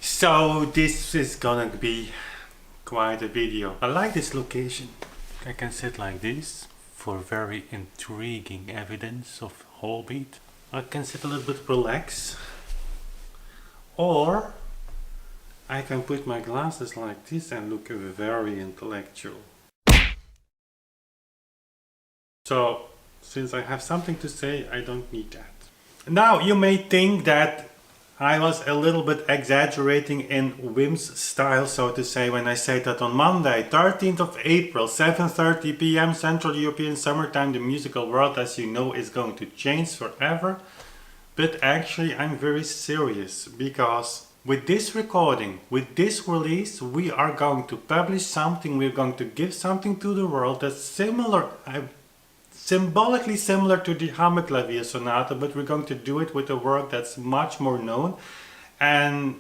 So this is gonna be quite a video. I like this location. I can sit like this for very intriguing evidence of whole beat. I can sit a little bit relaxed, or I can put my glasses like this and look very intellectual. So since I have something to say, I don't need that. Now you may think that I was a little bit exaggerating in Wim's style, so to say, when I say that on Monday, 13th of April, 7:30 p.m. Central European Summertime, the musical world, as you know, is going to change forever. But actually I'm very serious, because with this recording, with this release, we are going to publish something, we're going to give something to the world that's similar, symbolically similar to the Hammerklavier Sonata, but we're going to do it with a work that's much more known and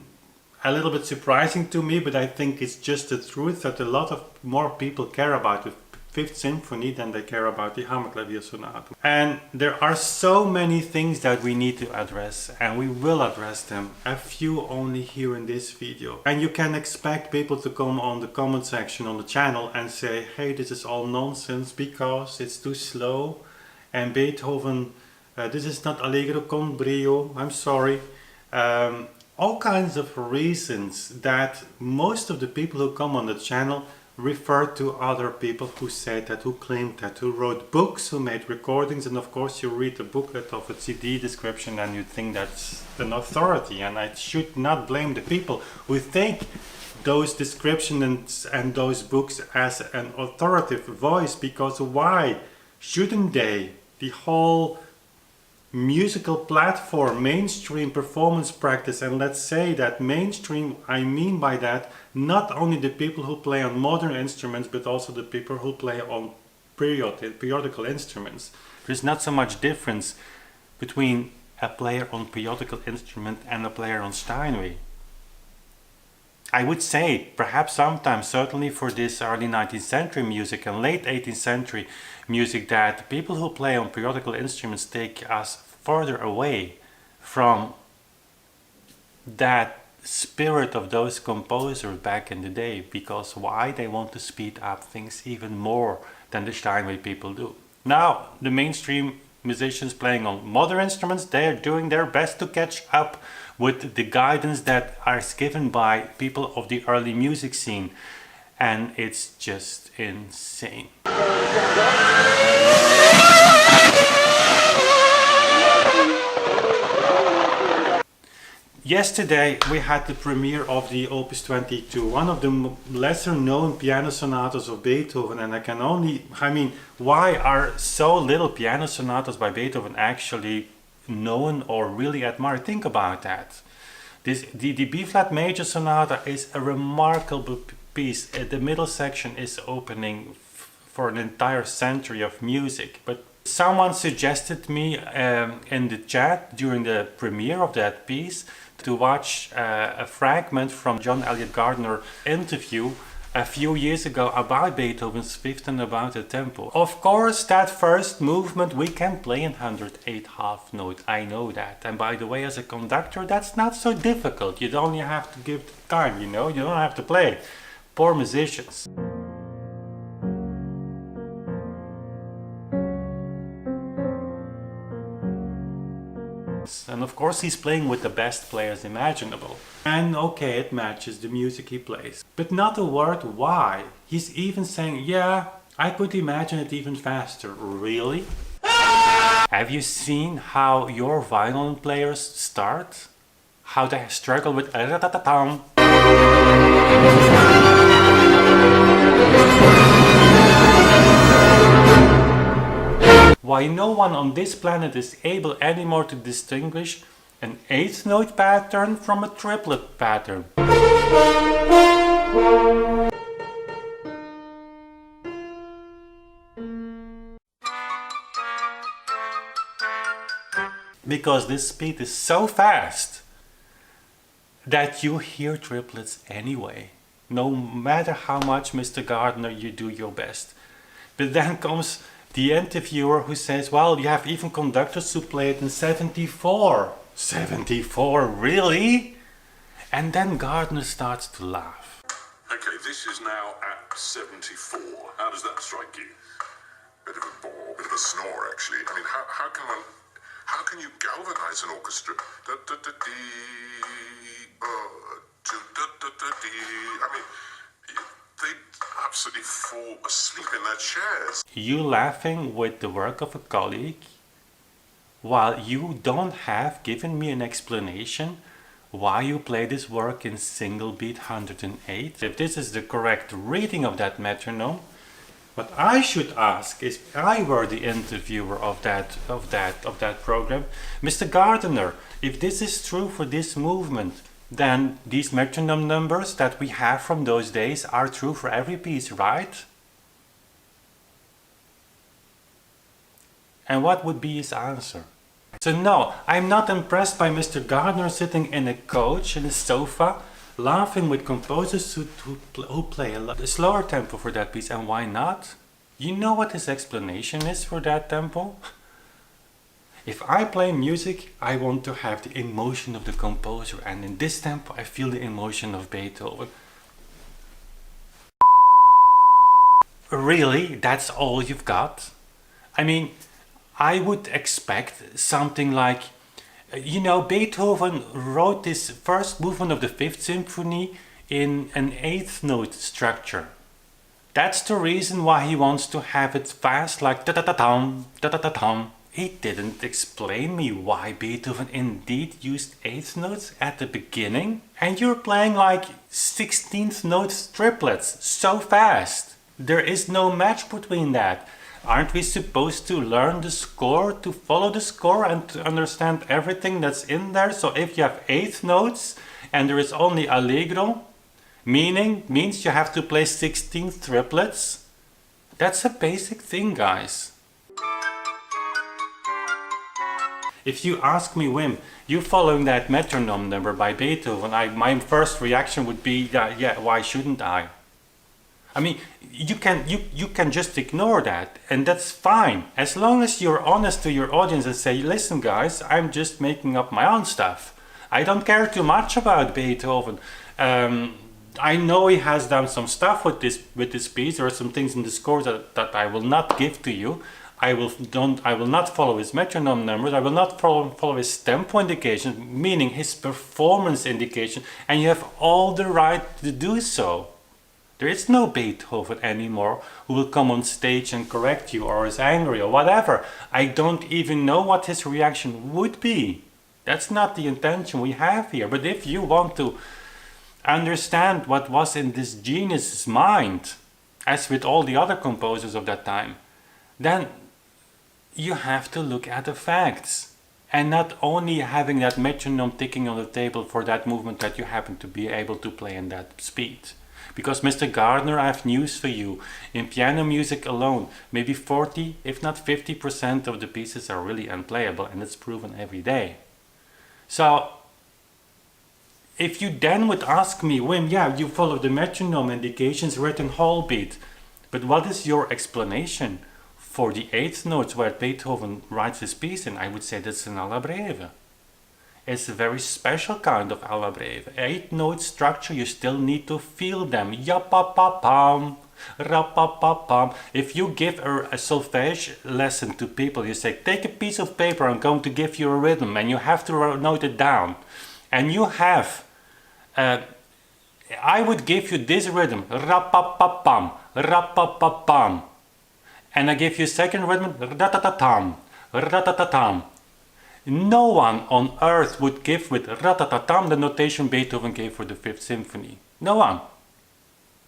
a little bit surprising to me, but I think it's just the truth that a lot of more people care about the Fifth Symphony than they care about the Hammerklavier Sonata. And there are so many things that we need to address, and we will address them, a few only here in this video. And you can expect people to come on the comment section on the channel and say, hey, this is all nonsense because it's too slow, and Beethoven, this is not Allegro con brio, I'm sorry. All kinds of reasons that most of the people who come on the channel refer to other people who said that, who claimed that, who wrote books, who made recordings, and of course you read the booklet of a CD description and you think that's an authority, and I should not blame the people who think those descriptions and those books as an authoritative voice, because why shouldn't they? The whole musical platform, mainstream performance practice, and let's say that mainstream, I mean by that not only the people who play on modern instruments, but also the people who play on periodical instruments. There's not so much difference between a player on periodical instrument and a player on Steinway. I would say, perhaps sometimes, certainly for this early 19th century music and late 18th century music, that people who play on periodical instruments take us further away from that spirit of those composers back in the day, because why? They want to speed up things even more than the Steinway people do. Now, the mainstream musicians playing on modern instruments, they are doing their best to catch up with the guidance that is given by people of the early music scene, and it's just insane. Yesterday we had the premiere of the Opus 22, one of the lesser known piano sonatas of Beethoven, and why are so little piano sonatas by Beethoven actually known or really admired? Think about that. The B-flat major sonata is a remarkable piece. The middle section is opening for an entire century of music, but someone suggested me in the chat during the premiere of that piece to watch a fragment from John Elliott Gardner's interview a few years ago about Beethoven's Fifth and about the tempo. Of course, that first movement we can play in 108 half note, I know that. And by the way, as a conductor, that's not so difficult. You only have to give time, you know, you don't have to play. Poor musicians. And of course he's playing with the best players imaginable. And okay, it matches the music he plays. But not a word why. He's even saying, yeah, I could imagine it even faster. Really? Have you seen how your violin players start? How they struggle with ra-ta-ta-tam. Why no one on this planet is able anymore to distinguish an eighth note pattern from a triplet pattern. Because this speed is so fast that you hear triplets anyway, no matter how much, Mr. Gardner, you do your best. But then comes the interviewer who says, well, you have even conductors who play it in 74. 74, really? And then Gardner starts to laugh. Okay, this is now at 74. How does that strike you? Bit of a bore, bit of a snore, actually. I mean, how can you galvanize an orchestra? Da, da, da, dee, da, da, da, dee. I mean, they absolutely fall asleep in their chairs. You laughing with the work of a colleague, while you don't have given me an explanation why you play this work in single beat 108. If this is the correct reading of that metronome, what I should ask is, if I were the interviewer of that program, Mr. Gardner, if this is true for this movement, then these metronome numbers that we have from those days are true for every piece, right? And what would be his answer? So no, I'm not impressed by Mr. Gardner sitting in a coach in a sofa, laughing with composers who play a slower tempo for that piece. And why not? You know what his explanation is for that tempo? If I play music, I want to have the emotion of the composer, and in this tempo I feel the emotion of Beethoven. Really? That's all you've got? I mean, I would expect something like, you know, Beethoven wrote this first movement of the Fifth Symphony in an eighth note structure. That's the reason why he wants to have it fast, like da-da-da-dum, da-da-da-dum. He didn't explain me why Beethoven indeed used eighth notes at the beginning. And you're playing like 16th note triplets so fast. There is no match between that. Aren't we supposed to learn the score, to follow the score and to understand everything that's in there? So if you have eighth notes and there is only allegro, means you have to play 16th triplets. That's a basic thing, guys. If you ask me, Wim, you following that metronome number by Beethoven, my first reaction would be, yeah, why shouldn't I? I mean, you can just ignore that, and that's fine. As long as you're honest to your audience and say, listen guys, I'm just making up my own stuff. I don't care too much about Beethoven. I know he has done some stuff with this piece. There are some things in the score that I will not give to you. I will not follow his metronome numbers. I will not follow his tempo indication, meaning his performance indication, and you have all the right to do so. There is no Beethoven anymore who will come on stage and correct you or is angry or whatever. I don't even know what his reaction would be. That's not the intention we have here. But if you want to understand what was in this genius's mind, as with all the other composers of that time, then you have to look at the facts. And not only having that metronome ticking on the table for that movement that you happen to be able to play in that speed. Because Mr. Gardner, I have news for you. In piano music alone, maybe 40, if not 50% of the pieces are really unplayable, and it's proven every day. So, if you then would ask me, Wim, yeah, you follow the metronome indications written whole beat, but what is your explanation for the eighth notes where Beethoven writes his piece in? I would say that's an alla breve. It's a very special kind of alla breve. Eight note structure, you still need to feel them. Ya-pa-pa-pam, ra-pa-pa-pam. If you give a solfège lesson to people, you say, take a piece of paper, I'm going to give you a rhythm, and you have to note it down. And you have, I would give you this rhythm, ra-pa-pa-pam, ra-pa-pa-pam. And I give you a second rhythm, ra-ta-ta-tam, ra-ta-ta-tam. No one on earth would give with ratatatam the notation Beethoven gave for the Fifth Symphony. No one.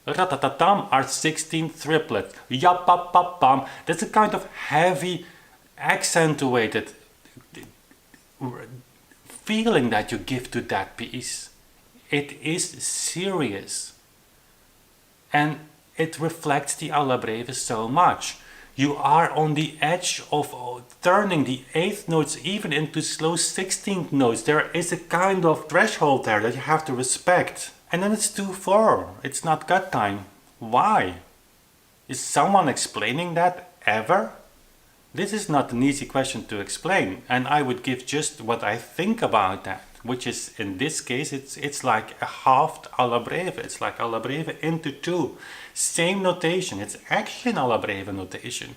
Ratatatam are 16 triplets. Ya-pa-pa-pam. That's a kind of heavy, accentuated feeling that you give to that piece. It is serious. And it reflects the alla breve so much. You are on the edge of turning the eighth notes even into slow 16th notes. There is a kind of threshold there that you have to respect. And then it's 2/4. It's not cut time. Why? Is someone explaining that ever? This is not an easy question to explain, and I would give just what I think about that. which is in this case it's like a halved alla breve. It's like alla breve into two. Same notation. It's actually an alla breve notation.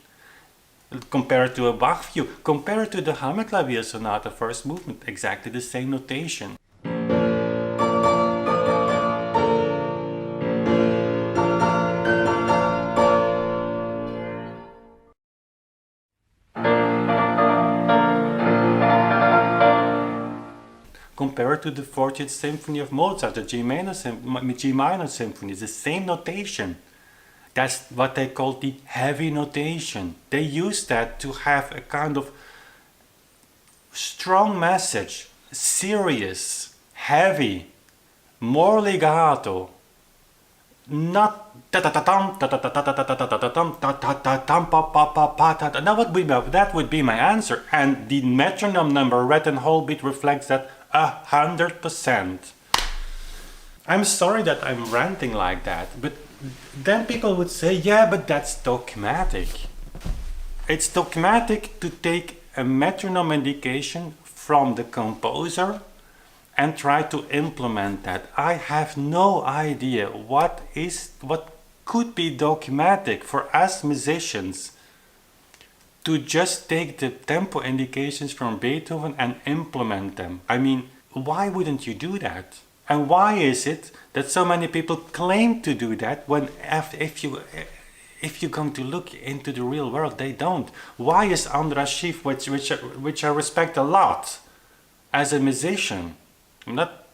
Compared to a Bach view, compared to the Hammerklavier Sonata first movement, exactly the same notation. Compared to the 40th Symphony of Mozart, the G minor symphony, the same notation. That's what they call the heavy notation. They use that to have a kind of strong message, serious, heavy, more legato, not that would be my answer, and the metronome number read in whole beat reflects that 100%. I'm sorry that I'm ranting like that, but then people would say, yeah, but that's dogmatic. It's dogmatic to take a metronome indication from the composer and try to implement that. I have no idea what could be dogmatic for us musicians to just take the tempo indications from Beethoven and implement them. I mean, why wouldn't you do that? And why is it that so many people claim to do that when if you're going to look into the real world, they don't? Why is Andras Schiff, which I respect a lot as a musician, I'm not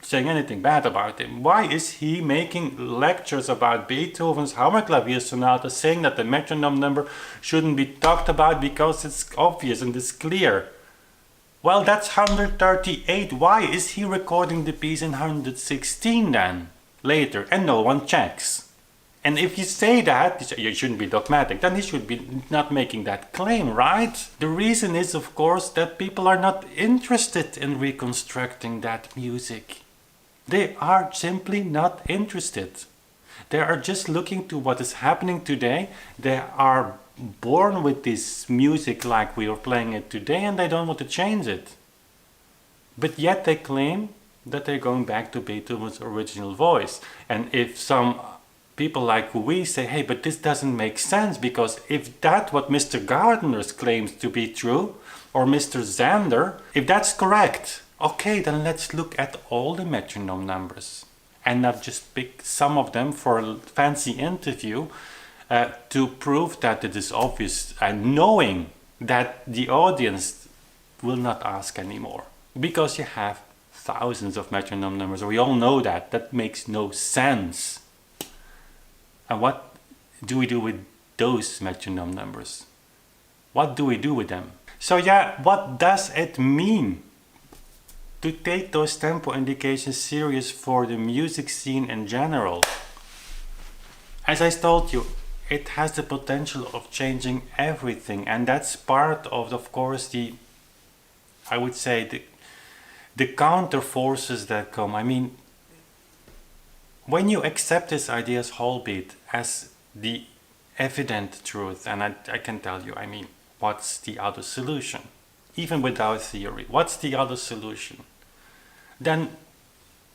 saying anything bad about him, why is he making lectures about Beethoven's Hammerklavier Sonata saying that the metronome number shouldn't be talked about because it's obvious and it's clear? Well, that's 138. Why is he recording the piece in 116 then, later, and no one checks? And if you say that, you shouldn't be dogmatic, then he should be not making that claim, right? The reason is, of course, that people are not interested in reconstructing that music. They are simply not interested. They are just looking to what is happening today. They are born with this music like we are playing it today, and they don't want to change it. But yet they claim that they're going back to Beethoven's original voice. And if some people like we say, hey, but this doesn't make sense, because if that's what Mr. Gardner claims to be true, or Mr. Zander, if that's correct, okay, then let's look at all the metronome numbers and not just pick some of them for a fancy interview to prove that it is obvious, and knowing that the audience will not ask anymore, because you have thousands of metronome numbers. We all know that. That makes no sense. And what do we do with those metronome numbers? What do we do with them? So yeah, what does it mean to take those tempo indications serious for the music scene in general? As I told you, it has the potential of changing everything, and that's part of course, I would say the counter forces that come. I mean, when you accept this idea as whole beat, as the evident truth, and I can tell you, I mean, what's the other solution? Even without theory, what's the other solution? Then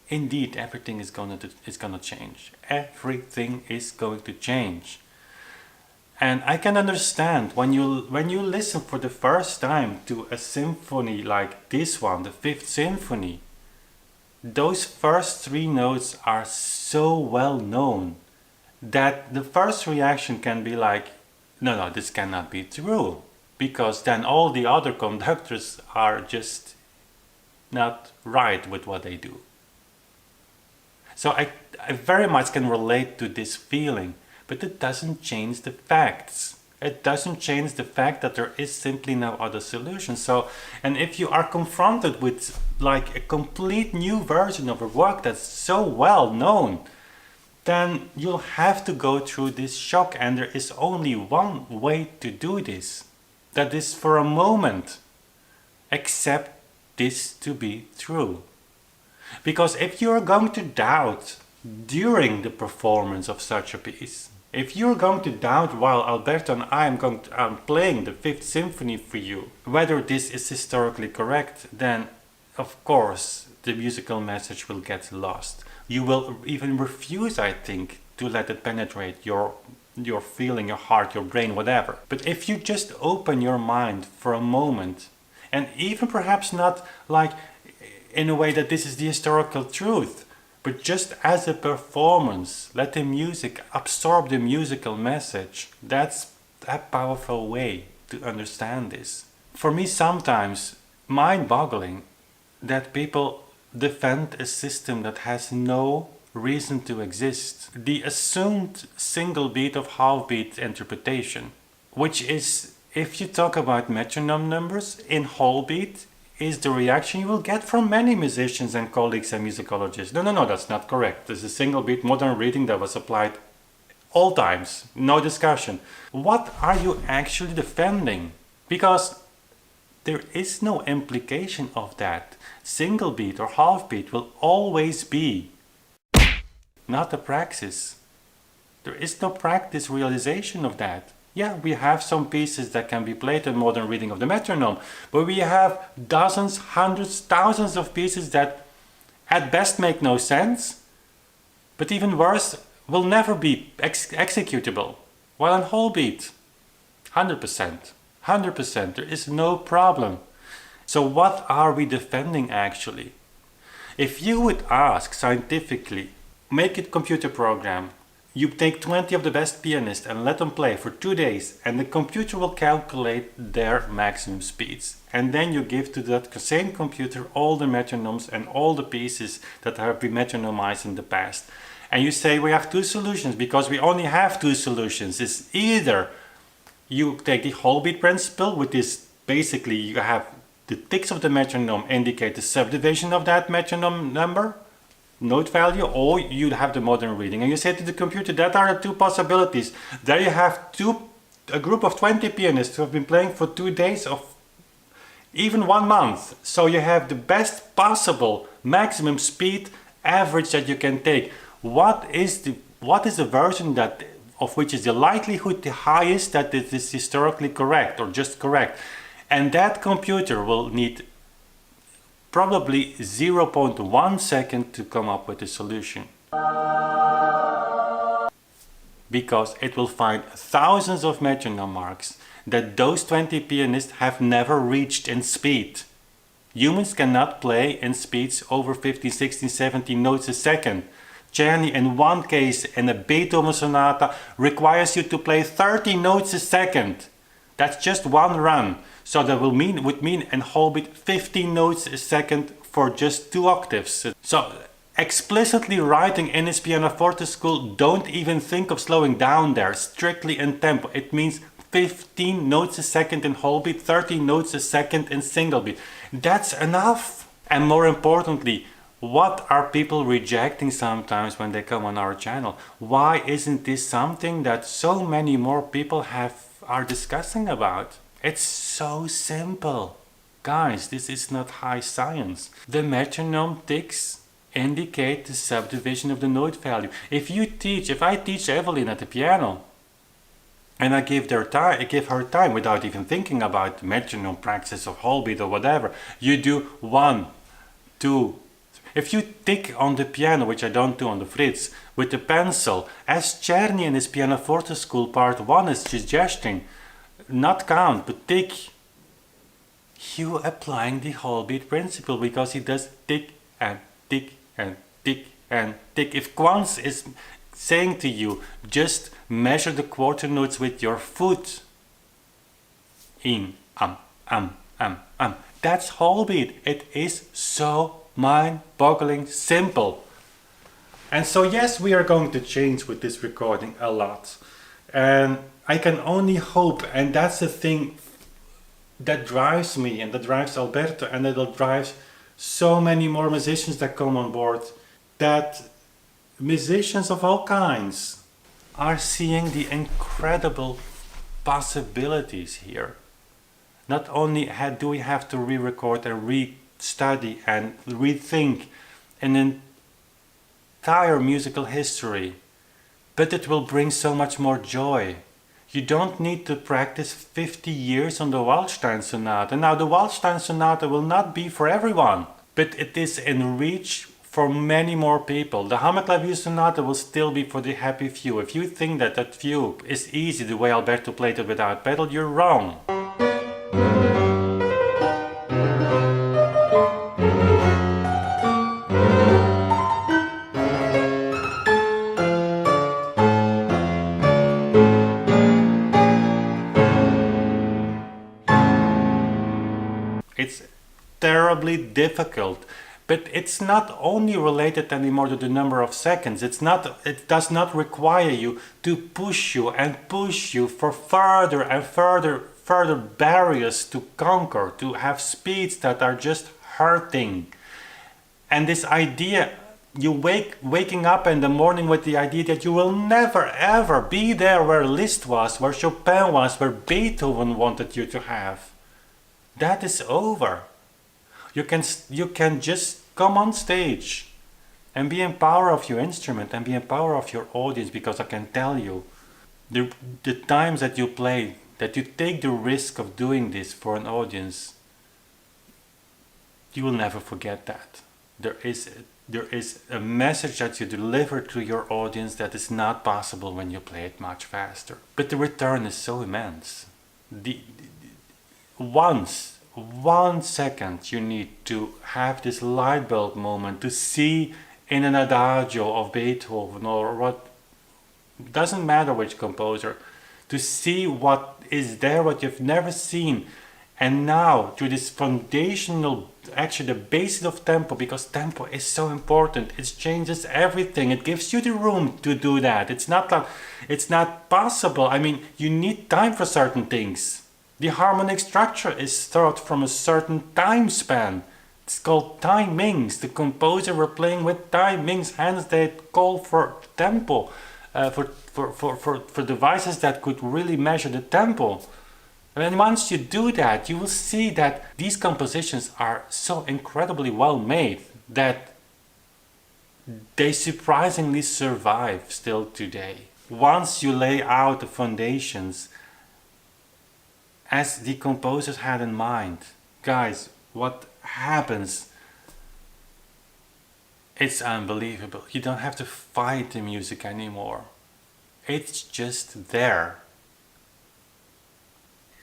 indeed everything is gonna change. Everything is going to change. And I can understand when you listen for the first time to a symphony like this one, the Fifth Symphony, those first three notes are so well known that the first reaction can be like, no, this cannot be true, because then all the other conductors are just not right with what they do. So I very much can relate to this feeling. But it doesn't change the facts. It doesn't change the fact that there is simply no other solution. So, and if you are confronted with like a complete new version of a work that's so well known, then you'll have to go through this shock, and there is only one way to do this. That is, for a moment, accept this to be true. Because if you're going to doubt during the performance of such a piece, if you're going to doubt while Alberto and I am playing the Fifth Symphony for you, whether this is historically correct, then of course, the musical message will get lost. You will even refuse, I think, to let it penetrate your feeling, your heart, your brain, whatever. But if you just open your mind for a moment, and even perhaps not like in a way that this is the historical truth, but just as a performance, let the music absorb the musical message. That's a powerful way to understand this. For me, sometimes mind-boggling that people defend a system that has no reason to exist. The assumed single beat of half beat interpretation, which is, if you talk about metronome numbers in whole beat, is the reaction you will get from many musicians and colleagues and musicologists. No, that's not correct. There's a single beat modern reading that was applied all times, no discussion. What are you actually defending? Because there is no implication of that. Single beat or half beat will always be not a praxis. There is no practice realization of that. Yeah, we have some pieces that can be played in modern reading of the metronome, but we have dozens, hundreds, thousands of pieces that at best make no sense, but even worse, will never be executable. While in whole beat, 100%, there is no problem. So what are we defending actually? If you would ask scientifically, make it computer program, you take 20 of the best pianists and let them play for 2 days, and the computer will calculate their maximum speeds. And then you give to that same computer all the metronomes and all the pieces that have been metronomized in the past. And you say we have two solutions, because we only have two solutions. It's either you take the whole beat principle, which is basically you have the ticks of the metronome indicate the subdivision of that metronome number, note value, or you have the modern reading. And you say to the computer, that are the two possibilities. There you have a group of 20 pianists who have been playing for 2 days of even 1 month. So you have the best possible maximum speed average that you can take. What is the version that of which is the likelihood the highest that it is historically correct or just correct? And that computer will need probably 0.1 second to come up with a solution. Because it will find thousands of metronome marks that those 20 pianists have never reached in speed. Humans cannot play in speeds over 15, 16, 17 notes a second. Czerny, in one case, in a Beethoven sonata, requires you to play 30 notes a second. That's just one run. So that would mean in whole beat 15 notes a second for just 2 octaves. So explicitly writing in his pianoforte school, don't even think of slowing down there, strictly in tempo. It means 15 notes a second in whole beat, 30 notes a second in single beat. That's enough. And more importantly, what are people rejecting sometimes when they come on our channel? Why isn't this something that so many more people are discussing about? It's so simple. Guys, this is not high science. The metronome ticks indicate the subdivision of the note value. If I teach Evelyn at the piano, and I give her time without even thinking about metronome practice of whole beat or whatever, you do 1, 2. If you tick on the piano, which I don't do on the Fritz, with the pencil, as Czerny in his pianoforte school part 1 is suggesting, not count, but tick, you applying the whole beat principle, because he does tick and tick and tick and tick. If Quantz is saying to you, just measure the quarter notes with your foot, in, that's whole beat. It is so mind-boggling simple. And so yes, we are going to change with this recording a lot. And I can only hope, and that's the thing that drives me and that drives Alberto and that drives so many more musicians that come on board, that musicians of all kinds are seeing the incredible possibilities here. Not only do we have to re-record and re-study and rethink an entire musical history, but it will bring so much more joy. You don't need to practice 50 years on the Waldstein Sonata. Now the Waldstein Sonata will not be for everyone. but it is in reach for many more people. The Hammerklavier Sonata will still be for the happy few. If you think that that few is easy the way Alberto played it without pedal, you're wrong. It's terribly difficult, but it's not only related anymore to the number of seconds. It does not require you to push you for further and further barriers to conquer, to have speeds that are just hurting. And this idea, waking up in the morning with the idea that you will never ever be there where Liszt was, where Chopin was, where Beethoven wanted you to have. That is over. You can just come on stage and be in power of your instrument and be in power of your audience, because I can tell you, the times that you play, that you take the risk of doing this for an audience, you will never forget that. There is a message that you deliver to your audience that is not possible when you play it much faster. But the return is so immense. Once 1 second you need to have this light bulb moment to see in an adagio of Beethoven or what, doesn't matter which composer, to see what is there, what you've never seen. And now through this foundational, actually the basis of tempo, because tempo is so important, it changes everything. It gives you the room to do that. It's not possible. I mean, you need time for certain things. The harmonic structure is thought from a certain time span. It's called timings. The composer were playing with timings, hence they call for tempo, for devices that could really measure the tempo. And once you do that, you will see that these compositions are so incredibly well made that they surprisingly survive still today. Once you lay out the foundations as the composers had in mind, guys, what happens, it's unbelievable. You don't have to fight the music anymore. It's just there.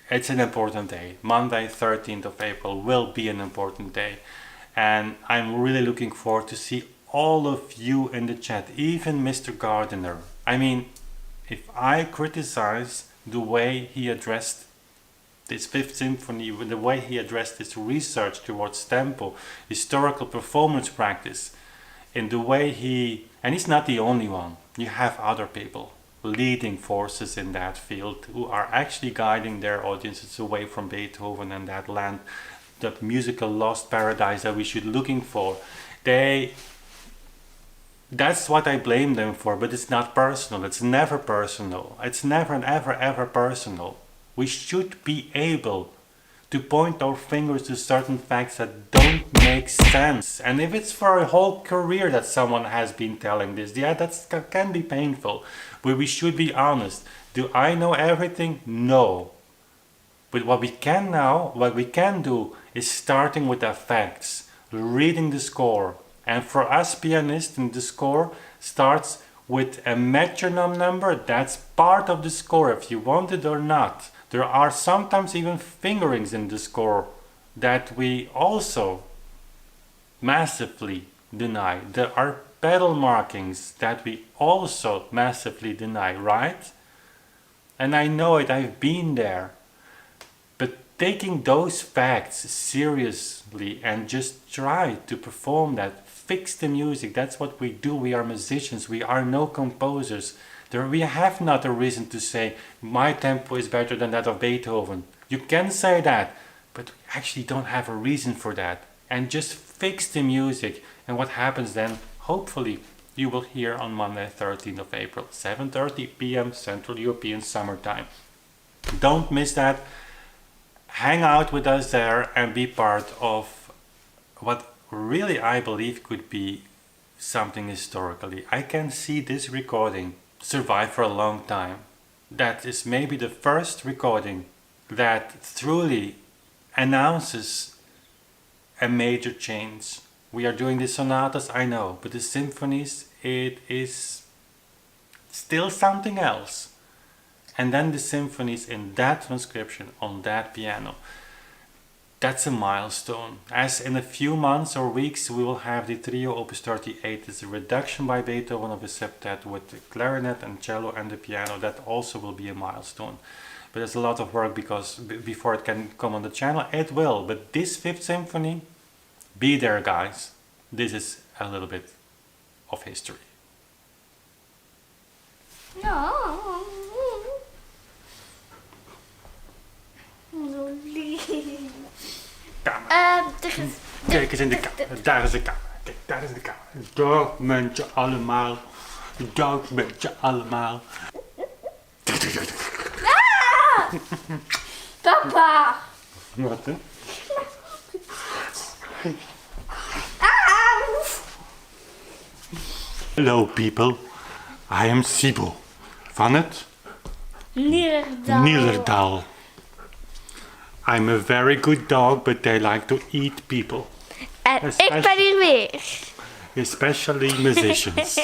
It's an important day. Monday, 13th of April will be an important day. And I'm really looking forward to see all of you in the chat, even Mr. Gardiner. I mean, if I criticize the way he addressed this Fifth Symphony, the way he addressed this research towards tempo, historical performance practice, in the way he, and he's not the only one, you have other people, leading forces in that field who are actually guiding their audiences away from Beethoven and that land, that musical lost paradise that we should looking for. That's what I blame them for, but it's not personal. It's never personal. It's never and ever personal. We should be able to point our fingers to certain facts that don't make sense. And if it's for a whole career that someone has been telling this, yeah, that can be painful. But we should be honest. Do I know everything? No. But what we can do is starting with the facts, reading the score. And for us pianists, the score starts with a metronome number. That's part of the score, if you want it or not. There are sometimes even fingerings in the score that we also massively deny. There are pedal markings that we also massively deny, right? And I know it, I've been there. But taking those facts seriously and just try to perform that, fix the music, that's what we do. We are musicians, we are no composers. We have not a reason to say my tempo is better than that of Beethoven. You can say that, but we actually don't have a reason for that. And just fix the music. And what happens then, hopefully, you will hear on Monday 13th of April, 7:30 p.m. Central European Summertime. Don't miss that. Hang out with us there and be part of what really I believe could be something historically. I can see this recording survive for a long time. That is maybe the first recording that truly announces a major change. We are doing the sonatas, I know, but the symphonies, it is still something else. And then the symphonies in that transcription on that piano. That's a milestone. As in a few months or weeks we will have the Trio Opus 38. It's a reduction by Beethoven of a septet with the clarinet and cello and the piano. That also will be a milestone. But there's a lot of work because before it can come on the channel, it will. But this 5th symphony, be there guys. This is a little bit of history. No. Kamer. Kijk eens in de kamer. Daar is de kamer. Kijk, daar is de kamer. Dag met je allemaal. Dag met je allemaal. Papa. Wat hè? Hello people. I am Sibo. Van het Nielerdal. I'm a very good dog, but they like to eat people. En ik ben hier weer. Especially musicians.